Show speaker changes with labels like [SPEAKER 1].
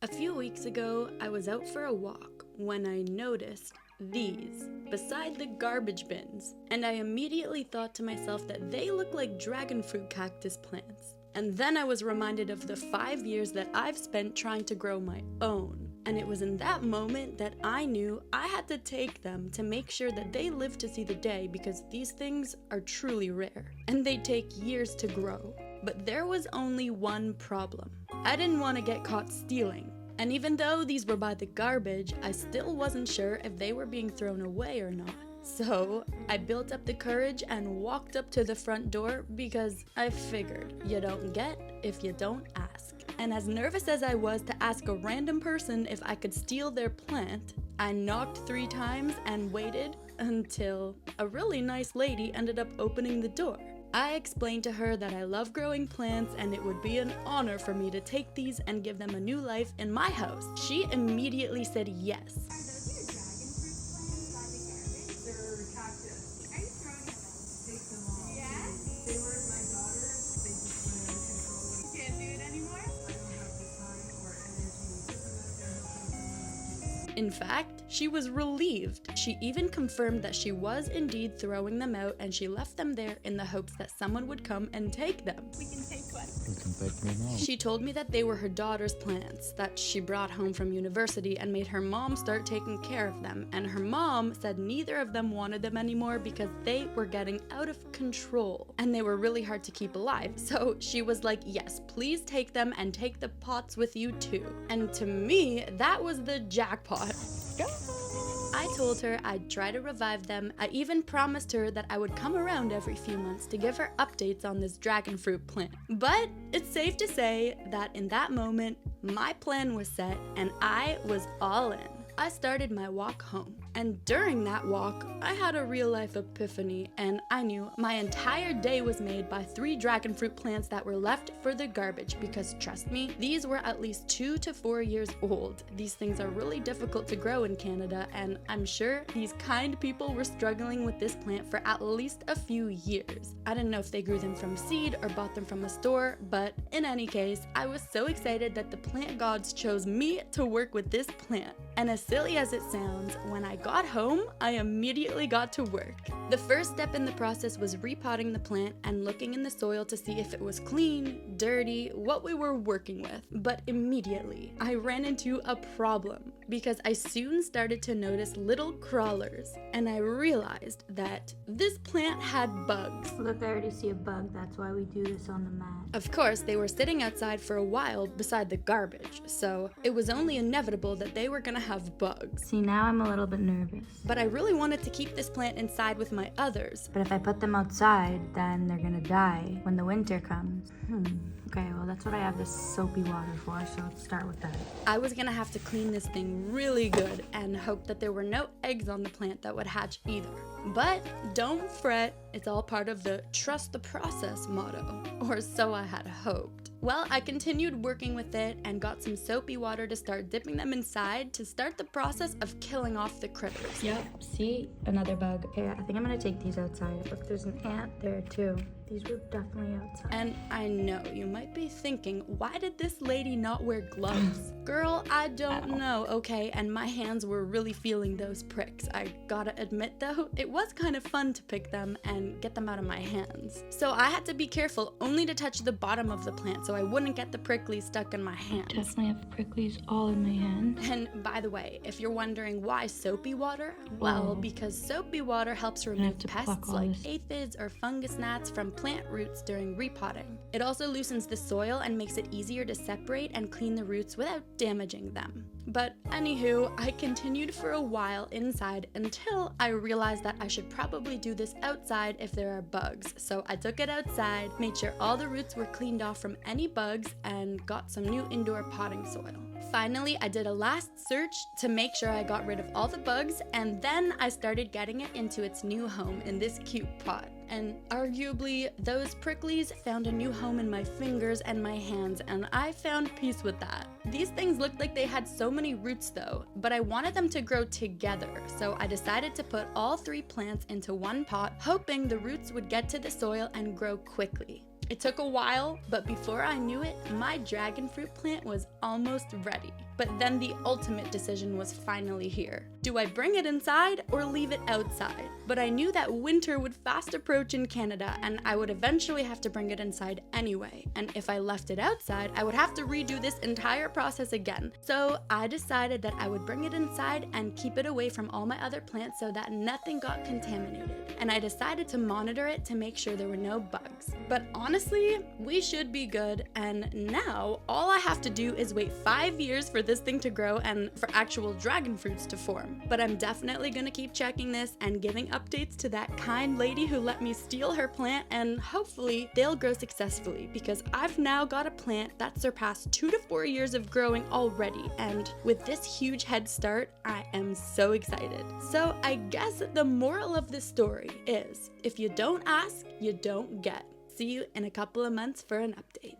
[SPEAKER 1] A few weeks ago, I was out for a walk when I noticed these beside the garbage bins, and I immediately thought to myself that they look like dragonfruit cactus plants. And then I was reminded of the 5 years that I've spent trying to grow my own. And it was in that moment that I knew I had to take them to make sure that they live to see the day, because these things are truly rare and they take years to grow. But there was only one problem. I didn't want to get caught stealing. And even though these were by the garbage, I still wasn't sure if they were being thrown away or not. So I built up the courage and walked up to the front door, because I figured you don't get if you don't ask. And as nervous as I was to ask a random person if I could steal their plant, I knocked 3 times and waited until a really nice lady ended up opening the door. I explained to her that I love growing plants and it would be an honor for me to take these and give them a new life in my house. She immediately said yes.
[SPEAKER 2] They're cactus. Are you throwing them out? Take them all. Yeah? They were my daughter. They just went out of control.
[SPEAKER 3] You can't do it anymore?
[SPEAKER 2] I don't have the time or energy. This is not going to help.
[SPEAKER 1] In fact, she was relieved. She even confirmed that she was indeed throwing them out, and she left them there in the hopes that someone would come and take them.
[SPEAKER 3] We can take one.
[SPEAKER 4] You can take me now.
[SPEAKER 1] She told me that they were her daughter's plants that she brought home from university and made her mom start taking care of them, and her mom said neither of them wanted them anymore because they were getting out of control and they were really hard to keep alive. So she was like, yes, please take them and take the pots with you too. And to me, that was the jackpot. I told her I'd try to revive them. I even promised her that I would come around every few months to give her updates on this dragonfruit plant. But it's safe to say that in that moment, my plan was set and I was all in. I started my walk home, and during that walk, I had a real-life epiphany, and I knew my entire day was made by 3 dragonfruit plants that were left for the garbage, because trust me, these were at least 2 to 4 years old. These things are really difficult to grow in Canada, and I'm sure these kind people were struggling with this plant for at least a few years. I didn't know if they grew them from seed or bought them from a store, but in any case, I was so excited that the plant gods chose me to work with this plant. And as silly as it sounds, when I got home, I immediately got to work. The first step in the process was repotting the plant and looking in the soil to see if it was clean, dirty, what we were working with. But immediately, I ran into a problem, because I soon started to notice little crawlers, and I realized that this plant had bugs.
[SPEAKER 5] Look, I already see a bug. That's why we do this on the mat.
[SPEAKER 1] Of course, they were sitting outside for a while beside the garbage, so it was only inevitable that they were gonna have bugs.
[SPEAKER 5] See, now I'm a little bit nervous.
[SPEAKER 1] But I really wanted to keep this plant inside with my others.
[SPEAKER 5] But if I put them outside, then they're gonna die when the winter comes. Okay, well, that's what I have this soapy water for, so let's start with that.
[SPEAKER 1] I was gonna have to clean this thing really good and hope that there were no eggs on the plant that would hatch either. But don't fret, it's all part of the trust the process motto, or so I had hoped. Well, I continued working with it and got some soapy water to start dipping them inside to start the process of killing off the critters.
[SPEAKER 5] Yep, see? Another bug. Okay, I think I'm gonna take these outside. Look, there's an ant there too. These were definitely outside.
[SPEAKER 1] And I know you might be thinking, why did this lady not wear gloves? Girl, I don't know, okay? And my hands were really feeling those pricks. I gotta admit though, it was kind of fun to pick them and get them out of my hands. So I had to be careful only to touch the bottom of the plant so I wouldn't get the pricklies stuck in my hands.
[SPEAKER 5] Definitely have pricklies all in my hand.
[SPEAKER 1] And by the way, if you're wondering why soapy water, well, because soapy water helps remove pests like aphids or fungus gnats from plant roots during repotting. It also loosens the soil and makes it easier to separate and clean the roots without damaging them. But anywho, I continued for a while inside until I realized that I should probably do this outside if there are bugs. So I took it outside, made sure all the roots were cleaned off from any bugs, and got some new indoor potting soil. Finally, I did a last search to make sure I got rid of all the bugs, and then I started getting it into its new home in this cute pot. And arguably, those pricklies found a new home in my fingers and my hands, and I found peace with that. These things looked like they had so many roots though, but I wanted them to grow together, so I decided to put all 3 plants into one pot, hoping the roots would get to the soil and grow quickly. It took a while, but before I knew it, my dragonfruit plant was almost ready. But then the ultimate decision was finally here. Do I bring it inside or leave it outside? But I knew that winter would fast approach in Canada and I would eventually have to bring it inside anyway. And if I left it outside, I would have to redo this entire process again. So I decided that I would bring it inside and keep it away from all my other plants so that nothing got contaminated. And I decided to monitor it to make sure there were no bugs. But honestly, we should be good, and now all I have to do is wait 5 years for this thing to grow and for actual dragon fruits to form. But I'm definitely gonna keep checking this and giving updates to that kind lady who let me steal her plant, and hopefully they'll grow successfully because I've now got a plant that surpassed 2 to 4 years of growing already, and with this huge head start, I am so excited. So I guess the moral of this story is, if you don't ask, you don't get. See you in a couple of months for an update.